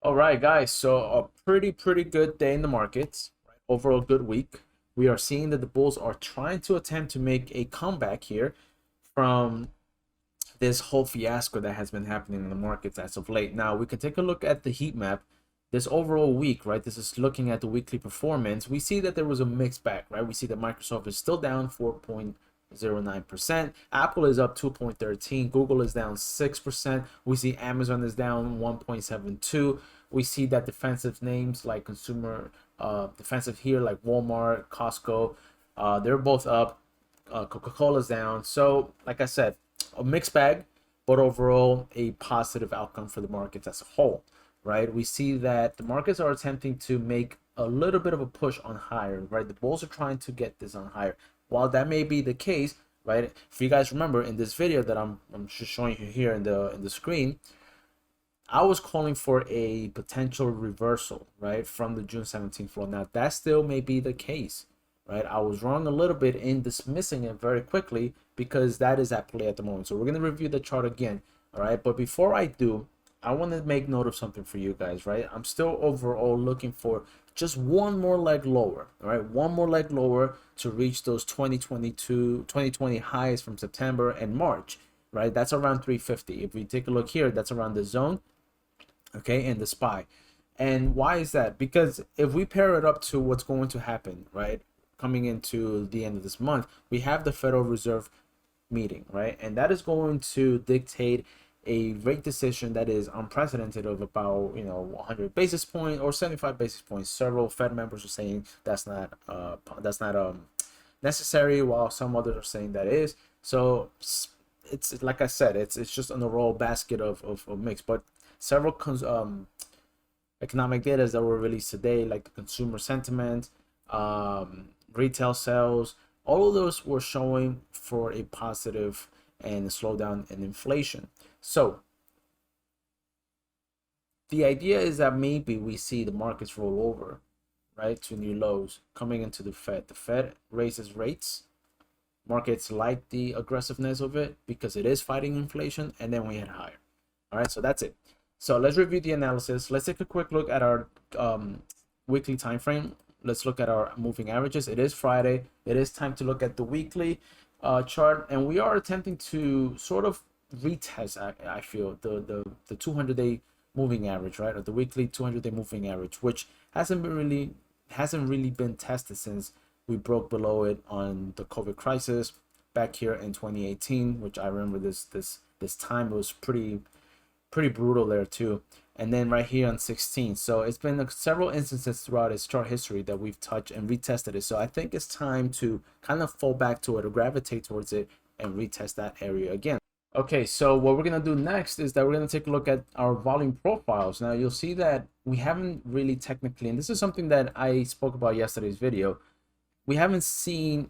All right, guys. So a pretty good day in the markets. Right? Overall, good week. We are seeing that the bulls are trying to attempt to make a comeback here from this whole fiasco that has been happening in the markets as of late. Now we can take a look at the heat map. This overall week, right? This is looking at the weekly performance. We see that there was a mixed bag, right? We see that Microsoft is still down 4.09%. Apple is up 2.13%. Google is down 6%. We see Amazon is down 1.72%. We see that defensive names like consumer defensive here, like Walmart, Costco, they're both up. Coca-Cola's down. So, like I said, a mixed bag, but overall a positive outcome for the markets as a whole, right? We see that the markets are attempting to make a little bit of a push on higher, right? The bulls are trying to get this on higher. While that may be the case, right? If you guys remember in this video that I'm just showing you here in the screen, I was calling for a potential reversal, right, from the June 17th low. Now, that still may be the case, right? I was wrong a little bit in dismissing it very quickly because that is at play at the moment. So we're going to review the chart again, all right? But before I do, I want to make note of something for you guys, right? I'm still overall looking for just one more leg lower, all right? One more leg lower to reach those 2020 highs from September and March, right? That's around 350. If we take a look here, that's around the zone, okay, and the SPY. And why is that? Because if we pair it up to what's going to happen, right, coming into the end of this month, we have the Federal Reserve meeting, right, and that is going to dictate a rate decision that is unprecedented of about 100 basis points or 75 basis points. Several Fed members are saying that's not necessary, while some others are saying that is. So it's like I said, it's just an overall basket of mix. But several economic data that were released today, like the consumer sentiment, retail sales, all of those were showing for a positive and a slowdown in inflation. So the idea is that maybe we see the markets roll over, right, to new lows coming into the Fed. The Fed raises rates. Markets like the aggressiveness of it because it is fighting inflation, and then we head higher. All right, so that's it. So let's review the analysis. Let's take a quick look at our weekly time frame. Let's look at our moving averages. It is Friday. It is time to look at the weekly chart, and we are attempting to sort of retest, I feel, the 200-day moving average, right, or the weekly 200-day moving average, which hasn't really been tested since we broke below it on the COVID crisis back here in 2018, which I remember this time. It was pretty brutal there too. And then right here on 16. So it's been several instances throughout its chart history that we've touched and retested it. So I think it's time to kind of fall back to it or gravitate towards it and retest that area again. Okay, so what we're going to do next is that we're going to take a look at our volume profiles. Now you'll see that we haven't really technically, and this is something that I spoke about yesterday's video, we haven't seen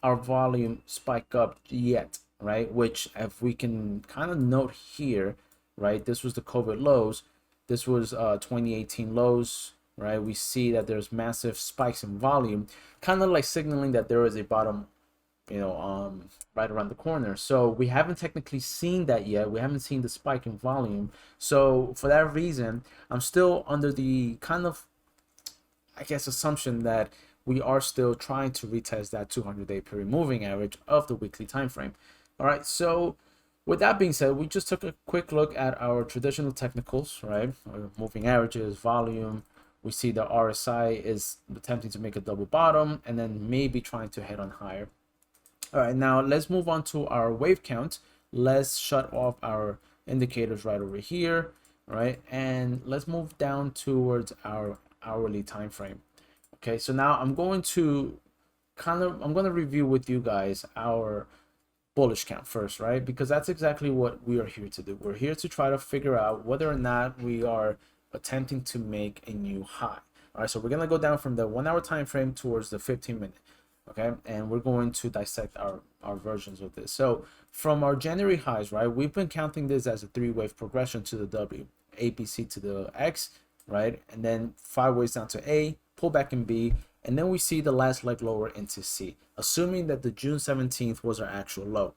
our volume spike up yet, right? Which, if we can kind of note here, right, this was the COVID lows, this was 2018 lows, right? We see that there's massive spikes in volume, kind of like signaling that there is a bottom, right around the corner. So we haven't technically seen that yet. We haven't seen the spike in volume. So for that reason, I'm still under the kind of, I guess, assumption that we are still trying to retest that 200-day period moving average of the weekly time frame. All right, so with that being said, we just took a quick look at our traditional technicals, right? Moving averages, volume. We see the RSI is attempting to make a double bottom and then maybe trying to head on higher. All right, now let's move on to our wave count. Let's shut off our indicators right over here, right? And let's move down towards our hourly time frame. Okay, so now I'm going to review with you guys our bullish count first, right? Because that's exactly what we are here to do. We're here to try to figure out whether or not we are attempting to make a new high. All right, so we're gonna go down from the 1 hour time frame towards the 15-minute. Okay, and we're going to dissect our versions of this. So from our January highs, right, we've been counting this as a 3-wave progression to the W, ABC to the X, right, and then 5 waves down to A, pull back in B, and then we see the last leg lower into C, assuming that the June 17th was our actual low.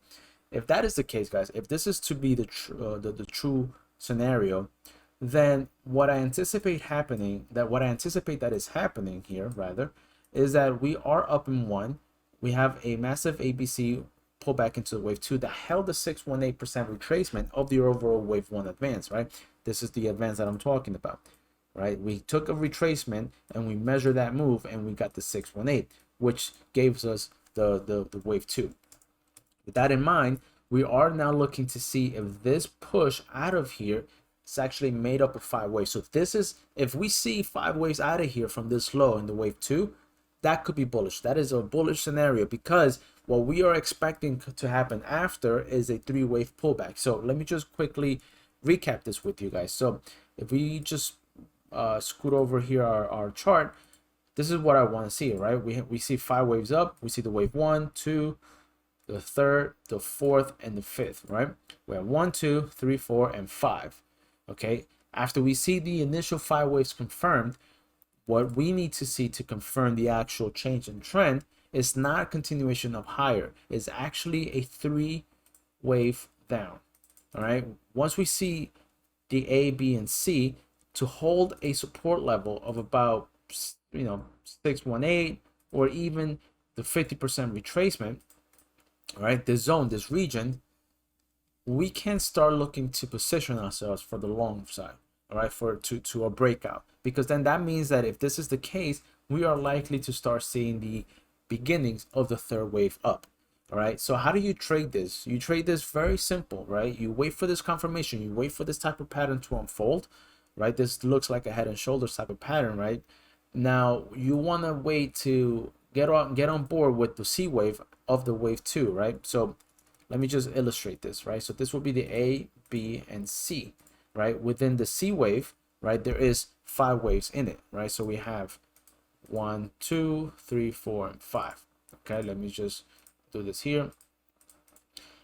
If that is the case, guys, if this is to be the true scenario, then what I anticipate that is happening here rather is that we are up in one. We have a massive ABC pullback into the wave two that held the 618% retracement of the overall wave one advance, right? This is the advance that I'm talking about, right? We took a retracement and we measured that move and we got the 618, which gives us the wave two. With that in mind, we are now looking to see if this push out of here is actually made up of 5 waves. So this is, if we see 5 waves out of here from this low in the wave 2, that could be bullish. That is a bullish scenario, because what we are expecting to happen after is a 3-wave pullback. So let me just quickly recap this with you guys. So if we just scoot over here our chart, this is what I want to see, right? We see 5 waves up. We see the wave 1, 2, the third, the fourth, and the fifth, right? We have 1, 2, 3, 4, and 5. Okay, after we see the initial 5 waves confirmed, what we need to see to confirm the actual change in trend is not a continuation of higher. It's actually a 3-wave down. All right, once we see the A, B, and C to hold a support level of about 618 or even the 50% retracement, all right, this zone, this region, we can start looking to position ourselves for the long side, all right, to a breakout, because then that means that if this is the case, we are likely to start seeing the beginnings of the 3rd wave up. All right, so how do you trade this? You trade this very simple, right? You wait for this confirmation, you wait for this type of pattern to unfold, right? This looks like a head and shoulders type of pattern, right? Now you want to wait to get on board with the C wave of the wave 2, right? So let me just illustrate this, right? So this will be the A, B, and C, right? Within the C wave, right, there is 5 waves in it, right? So we have 1, 2, 3, 4, and 5. Okay, let me just do this here.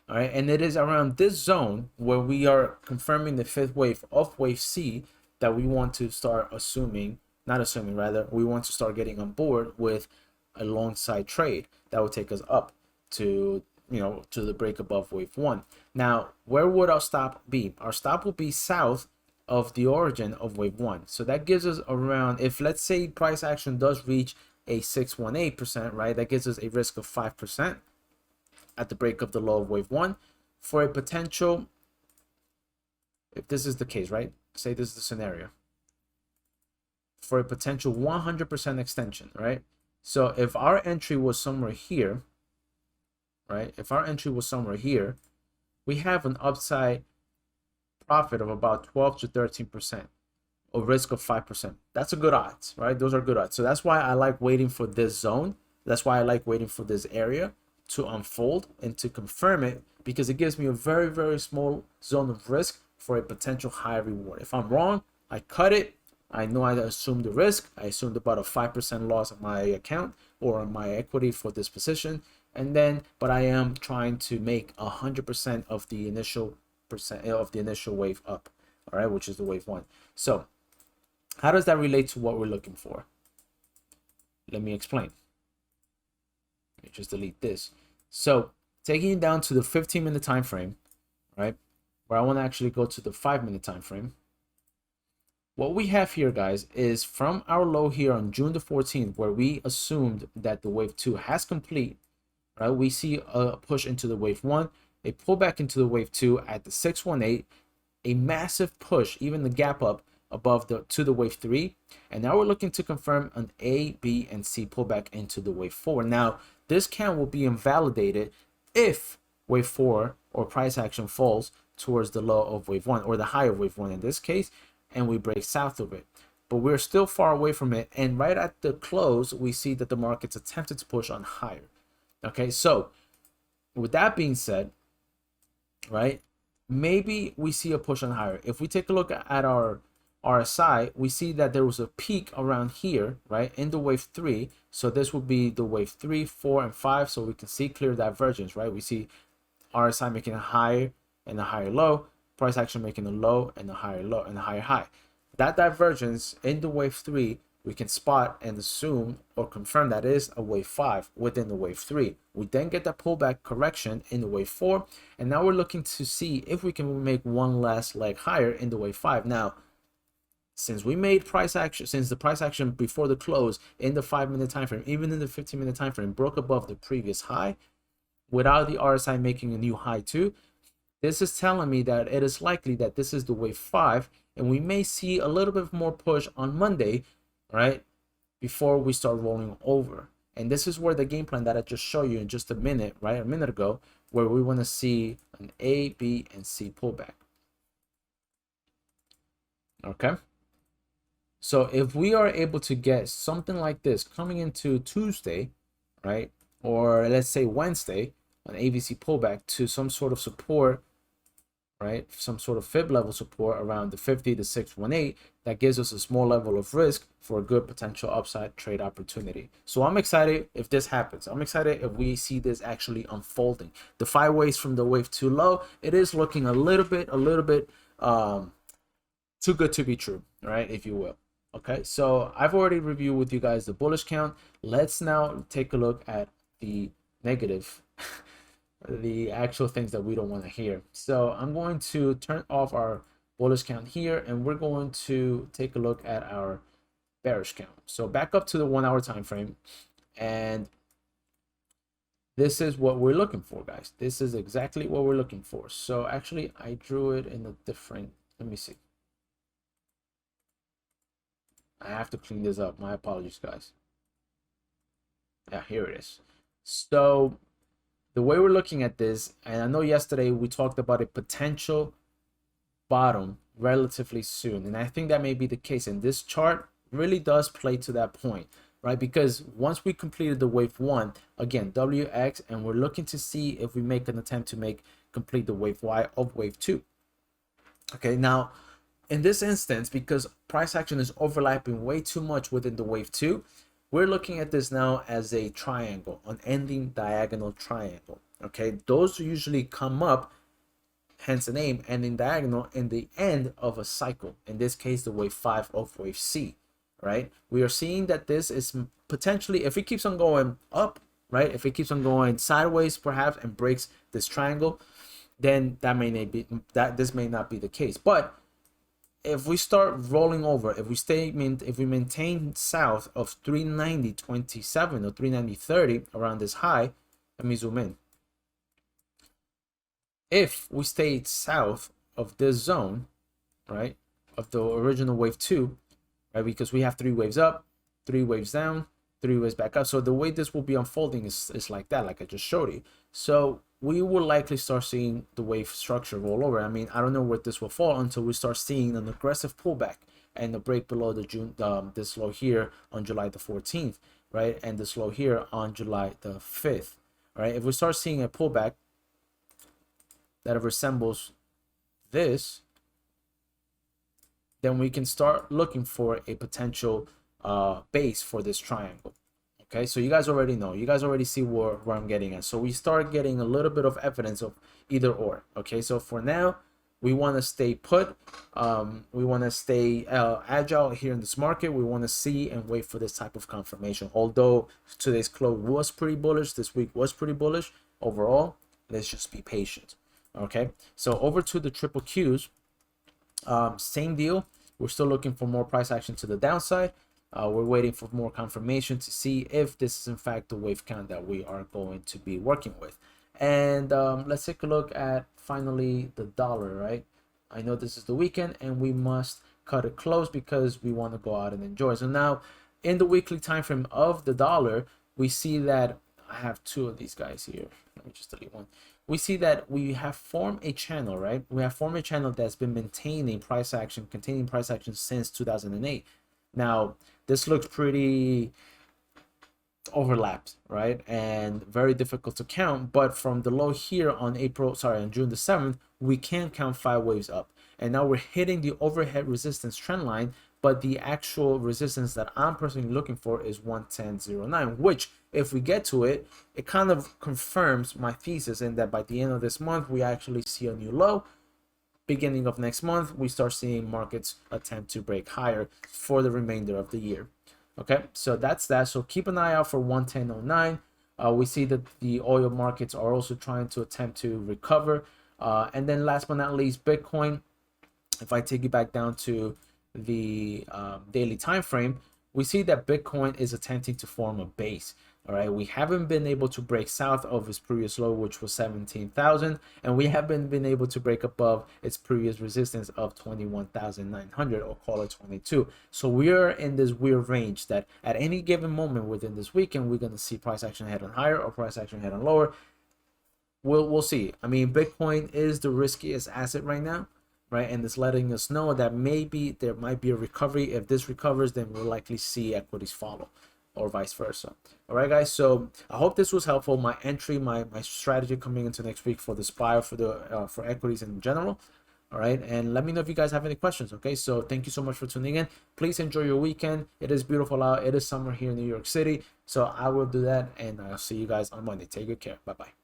All right, and it is around this zone where we are confirming the 5th wave of wave C that we want to start we want to start getting on board with a long side trade that will take us up to to the break above wave 1. Now, where would our stop be? Our stop will be south of the origin of wave 1. So that gives us around, if let's say price action does reach a 618%, right, that gives us a risk of 5% at the break of the low of wave 1 for a potential, if this is the case, right, say this is the scenario, for a potential 100% extension, right? So if our entry was somewhere here, right, if our entry was somewhere here, we have an upside profit of about 12 to 13%, a risk of 5%. That's a good odds, right? Those are good odds. So that's why I like waiting for this zone. That's why I like waiting for this area to unfold and to confirm it, because it gives me a very, very small zone of risk for a potential high reward. If I'm wrong, I cut it. I know I assumed the risk. I assumed about a 5% loss on my account or on my equity for this position. And then, but I am trying to make 100% of the initial wave up, all right, which is the wave 1. So how does that relate to what we're looking for? Let me explain. Let me just delete this. So taking it down to the 15-minute time frame, right, where I want to actually go to the 5-minute time frame. What we have here, guys, is from our low here on June the 14th, where we assumed that the wave 2 has complete, right? We see a push into the wave 1, a pullback into the wave 2 at the 618, a massive push, even the gap up above to the wave 3, and now we're looking to confirm an A, B, and C pullback into the wave 4. Now, this count will be invalidated if wave 4 or price action falls towards the low of wave 1, or the high of wave 1 in this case, and we break south of it. But we're still far away from it, and right at the close, we see that the market's attempted to push on higher. Okay, so with that being said, right, maybe we see a push on higher. If we take a look at our RSI, we see that there was a peak around here, right, in the wave 3. So this would be the wave 3, 4, and 5. So we can see clear divergence, right? We see RSI making a higher and a higher low, price action making a low and a higher low and a higher high. That divergence in the wave 3, we can spot and assume or confirm that is a wave 5 within the wave 3. We then get that pullback correction in the wave 4, and now we're looking to see if we can make one last leg higher in the wave 5. Now, since we made price action, since the price action before the close in the 5-minute time frame, even in the 15-minute time frame, broke above the previous high without the RSI making a new high too, this is telling me that it is likely that this is the wave 5, and we may see a little bit more push on Monday, right, before we start rolling over. And this is where the game plan that I just showed you in just a minute, right, a minute ago, where we want to see an A, B, and C pullback. Okay. So if we are able to get something like this coming into Tuesday, right, or let's say Wednesday, an AVC pullback to some sort of support, right, some sort of fib level support around the 50 to 618, that gives us a small level of risk for a good potential upside trade opportunity. So I'm excited if this happens. I'm excited if we see this actually unfolding. The 5 waves from the wave 2 low, it is looking a little bit too good to be true, right, if you will. Okay, so I've already reviewed with you guys the bullish count. Let's now take a look at the negative the actual things that we don't want to hear. So I'm going to turn off our bullish count here, and we're going to take a look at our bearish count. So back up to the 1 hour time frame, and this is what we're looking for, guys. This is exactly what we're looking for. So actually I drew it in a different, let me see, I have to clean this up, my apologies, guys. Yeah, here it is. So the way we're looking at this, and I know yesterday we talked about a potential bottom relatively soon, and I think that may be the case, and this chart really does play to that point, right? Because once we completed the wave 1, again, WX, and we're looking to see if we make an attempt to complete the wave Y of wave 2. Okay, now in this instance, because price action is overlapping way too much within the wave 2, we're looking at this now as a triangle, an ending diagonal triangle. Okay, those usually come up, hence the name, ending diagonal, in the end of a cycle. In this case, the wave 5 of wave C, right? We are seeing that this is potentially, if it keeps on going up, right, if it keeps on going sideways perhaps and breaks this triangle, then that may not be, this may not be the case. But if we start rolling over, if we maintain south of 390.27 or 390.30 around this high, let me zoom in. If we stay south of this zone, right, of the original wave 2, right, because we have 3 waves up, 3 waves down, 3 waves back up. So the way this will be unfolding is like that, like I just showed you. So we will likely start seeing the wave structure roll over. I mean, I don't know where this will fall until we start seeing an aggressive pullback and the break below the this low here on July the 14th, right, and this low here on July the 5th, right? If we start seeing a pullback that resembles this, then we can start looking for a potential base for this triangle. Okay, so you guys already know, you guys already see where I'm getting at. So we start getting a little bit of evidence of either or. Okay, so for now, we want to stay put. We want to stay agile here in this market. We want to see and wait for this type of confirmation. Although today's close was pretty bullish, this week was pretty bullish overall, let's just be patient. Okay, so over to the triple Qs, same deal. We're still looking for more price action to the downside. We're waiting for more confirmation to see if this is in fact the wave count that we are going to be working with. And let's take a look at finally the dollar, right? I know this is the weekend and we must cut it close because we want to go out and enjoy. So now in the weekly time frame of the dollar, we see that I have 2 of these guys here. Let me just delete one. We see that we have formed a channel, right? We have formed a channel that's been maintaining price action, containing price action since 2008. Now, this looks pretty overlapped, right? And very difficult to count. But from the low here on June the 7th, we can count 5 waves up. And now we're hitting the overhead resistance trend line. But the actual resistance that I'm personally looking for is 110.09, which if we get to it, it kind of confirms my thesis in that by the end of this month, we actually see a new low. Beginning of next month, we start seeing markets attempt to break higher for the remainder of the year. Okay, so that's that. So keep an eye out for 110.09. We see that the oil markets are also trying to attempt to recover. And then last but not least, Bitcoin. If I take you back down to the daily time frame, we see that Bitcoin is attempting to form a base. All right, we haven't been able to break south of its previous low, which was 17,000, and we haven't been able to break above its previous resistance of 21,900, or call it 22. So we are in this weird range that at any given moment within this weekend, we're going to see price action head on higher or price action head on lower. We'll see. I mean, Bitcoin is the riskiest asset right now, right? And it's letting us know that maybe there might be a recovery. If this recovers, then we'll likely see equities follow, or vice versa. All right, guys, so I hope this was helpful. My entry, my strategy coming into next week for the SPY, for equities in general. All right, and let me know if you guys have any questions. Okay, so thank you so much for tuning in. Please enjoy your weekend. It is beautiful out. It is summer here in New York City, so I will do that, and I'll see you guys on Monday. Take good care. Bye bye.